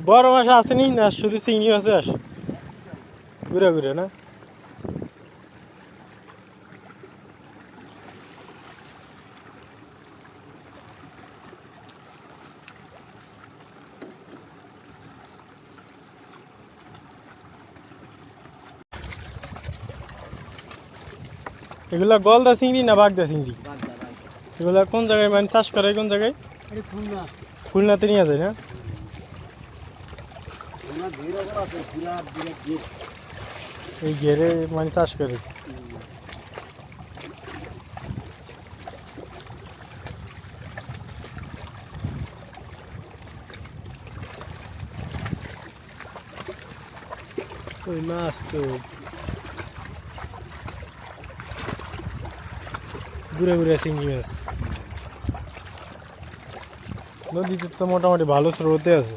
বড় মাছ আসেনি না, শুধু চিংড়ি মাছ আসে ঘুরে ঘুরে না? এগুলা গলদা চিংড়ি না বাগদা চিংড়ি? এগুলা কোন জায়গায় মানে চাষ করে, কোন জায়গায়? খুলনাতে নিয়ে যায় না? এই ঘেরে মানে চাষ করে। ওই মাছ তো ঘুরে ঘুরে চিংড়ি মাছ। নদীতে তো মোটামুটি ভালো স্রোতে আছে।